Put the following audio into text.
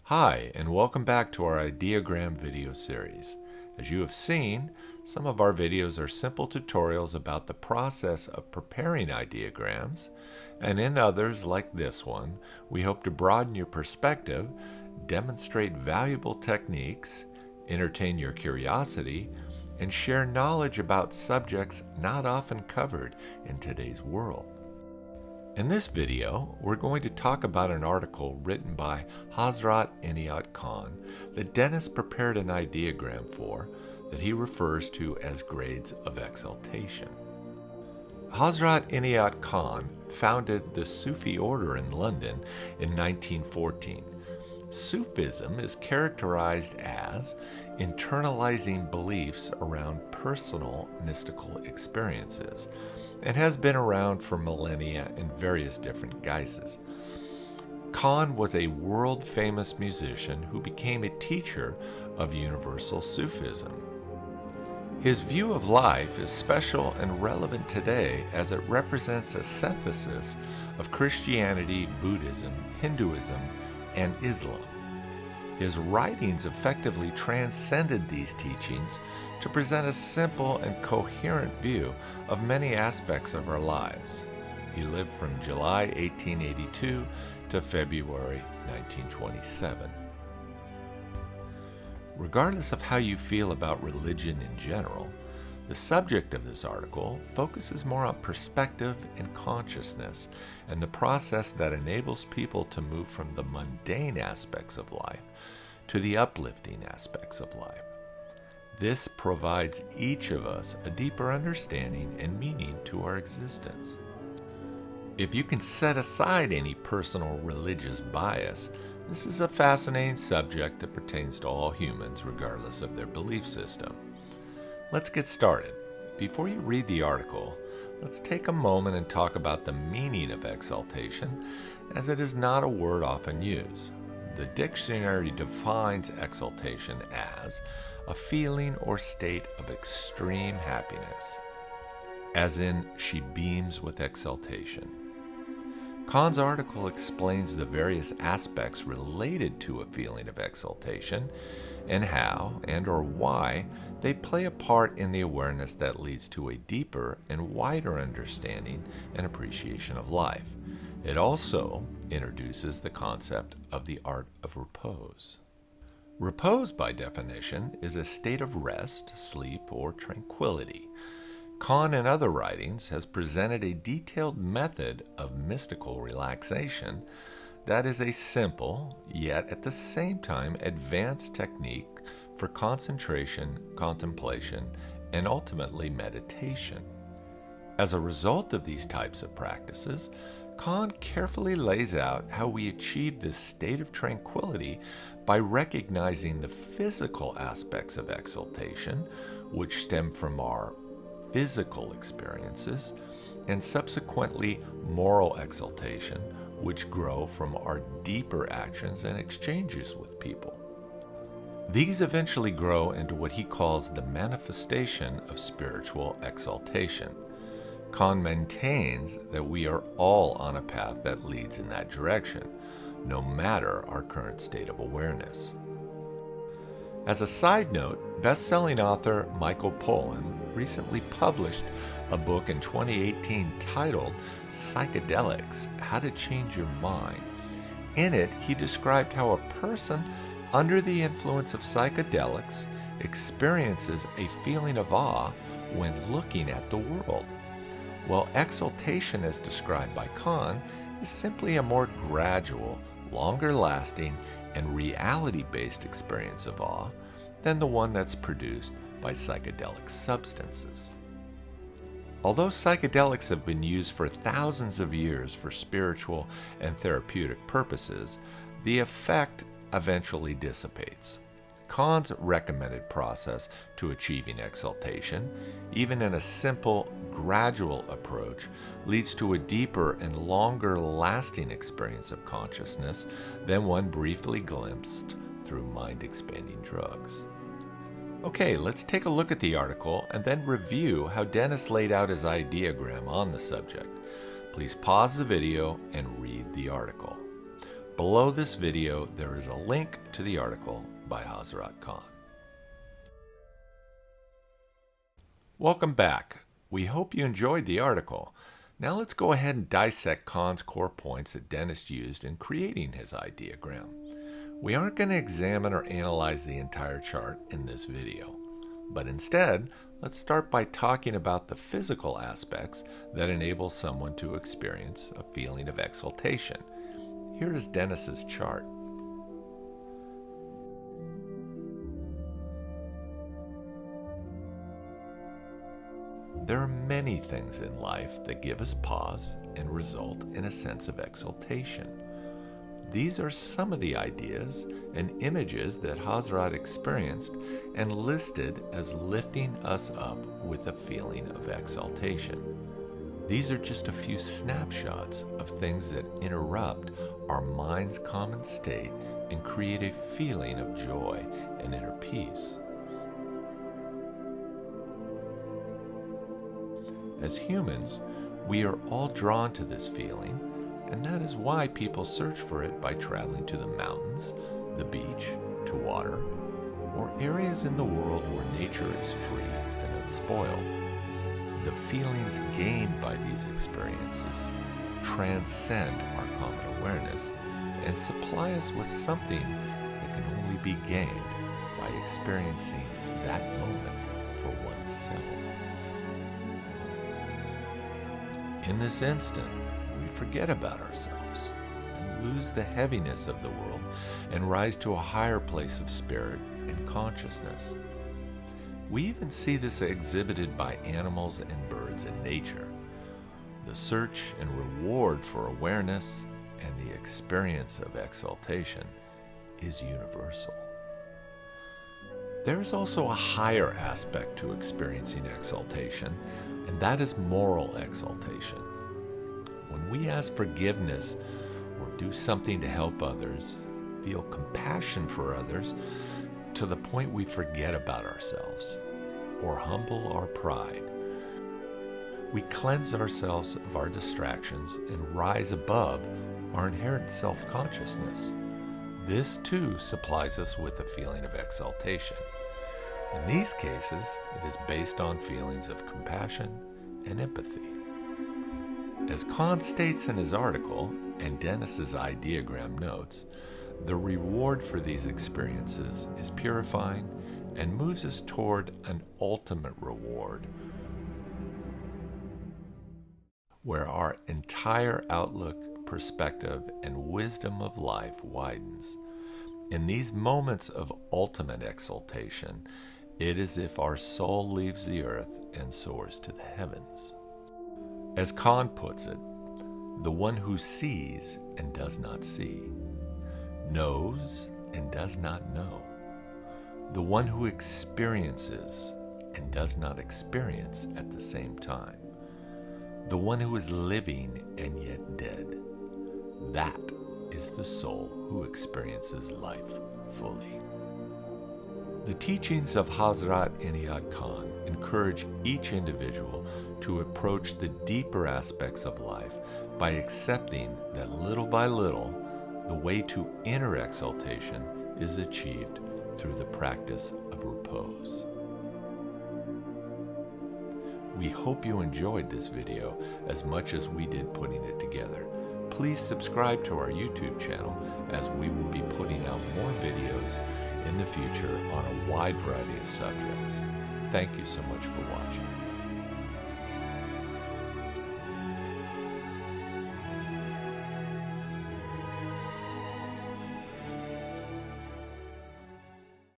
Hi, and welcome back to our IdeaGram video series. As you have seen, some of our videos are simple tutorials about the process of preparing ideagrams, and in others, like this one, we hope to broaden your perspective, demonstrate valuable techniques, entertain your curiosity, and share knowledge about subjects not often covered in today's world. In this video, we're going to talk about an article written by Hazrat Inayat Khan that Dennis prepared an ideagram for that he refers to as grades of exaltation. Hazrat Inayat Khan founded the Sufi order in London in 1914. Sufism is characterized as internalizing beliefs around personal mystical experiences, and has been around for millennia in various different guises. Khan was a world-famous musician who became a teacher of universal Sufism. His view of life is special and relevant today as it represents a synthesis of Christianity, Buddhism, Hinduism, and Islam. His writings effectively transcended these teachings to present a simple and coherent view of many aspects of our lives. He lived from July 1882 to February 1927. Regardless of how you feel about religion in general, the subject of this article focuses more on perspective and consciousness and the process that enables people to move from the mundane aspects of life to the uplifting aspects of life. This provides each of us a deeper understanding and meaning to our existence. If you can set aside any personal religious bias, this is a fascinating subject that pertains to all humans regardless of their belief system. Let's get started. Before you read the article, let's take a moment and talk about the meaning of exaltation, as it is not a word often used. The dictionary defines exaltation as a feeling or state of extreme happiness, as in she beams with exaltation. Khan's article explains the various aspects related to a feeling of exaltation and how and/or why they play a part in the awareness that leads to a deeper and wider understanding and appreciation of life. It also introduces the concept of the art of repose. Repose, by definition, is a state of rest, sleep, or tranquility. Khan, in other writings, has presented a detailed method of mystical relaxation that is a simple, yet at the same time advanced technique for concentration, contemplation, and ultimately meditation. As a result of these types of practices, Khan carefully lays out how we achieve this state of tranquility by recognizing the physical aspects of exaltation, which stem from our physical experiences, and subsequently moral exaltation, which grow from our deeper actions and exchanges with people. These eventually grow into what he calls the manifestation of spiritual exaltation. Khan maintains that we are all on a path that leads in that direction, no matter our current state of awareness. As a side note, best-selling author Michael Pollan recently published a book in 2018 titled Psychedelics: How to Change Your Mind. In it, he described how a person under the influence of psychedelics experiences a feeling of awe when looking at the world. While exaltation, as described by Khan, is simply a more gradual, longer-lasting, and reality-based experience of awe than the one that's produced by psychedelic substances. Although psychedelics have been used for thousands of years for spiritual and therapeutic purposes, the effect eventually dissipates. Khan's recommended process to achieving exaltation, even in a simple, gradual approach, leads to a deeper and longer-lasting experience of consciousness than one briefly glimpsed through mind-expanding drugs. Okay, let's take a look at the article and then review how Dennis laid out his ideagram on the subject. Please pause the video and read the article. Below this video, there is a link to the article by Hazrat Khan. Welcome back. We hope you enjoyed the article. Now let's go ahead and dissect Khan's core points that Dennis used in creating his IdeaGram. We aren't going to examine or analyze the entire chart in this video, but instead, let's start by talking about the physical aspects that enable someone to experience a feeling of exaltation. Here is Dennis's chart. There are many things in life that give us pause and result in a sense of exaltation. These are some of the ideas and images that Hazrat experienced and listed as lifting us up with a feeling of exaltation. These are just a few snapshots of things that interrupt our mind's common state and create a feeling of joy and inner peace. As humans, we are all drawn to this feeling, and that is why people search for it by traveling to the mountains, the beach, to water, or areas in the world where nature is free and unspoiled. The feelings gained by these experiences transcend our common awareness and supply us with something that can only be gained by experiencing that moment for oneself. In this instant, we forget about ourselves and lose the heaviness of the world and rise to a higher place of spirit and consciousness. We even see this exhibited by animals and birds in nature. The search and reward for awareness and the experience of exaltation is universal. There is also a higher aspect to experiencing exaltation, and that is moral exaltation. When we ask forgiveness or do something to help others, feel compassion for others to the point we forget about ourselves or humble our pride, we cleanse ourselves of our distractions and rise above our inherent self-consciousness. This too supplies us with a feeling of exaltation. In these cases, it is based on feelings of compassion and empathy. As Khan states in his article, and Dennis's IdeaGram notes, the reward for these experiences is purifying and moves us toward an ultimate reward, where our entire outlook, perspective, and wisdom of life widens. In these moments of ultimate exaltation, it is as if our soul leaves the earth and soars to the heavens. As Khan puts it, the one who sees and does not see, knows and does not know, the one who experiences and does not experience at the same time, the one who is living and yet dead, that is the soul who experiences life fully. The teachings of Hazrat Inayat Khan encourage each individual to approach the deeper aspects of life by accepting that little by little, the way to inner exaltation is achieved through the practice of repose. We hope you enjoyed this video as much as we did putting it together. Please subscribe to our YouTube channel as we will be putting out more videos in the future on a wide variety of subjects. Thank you so much for watching.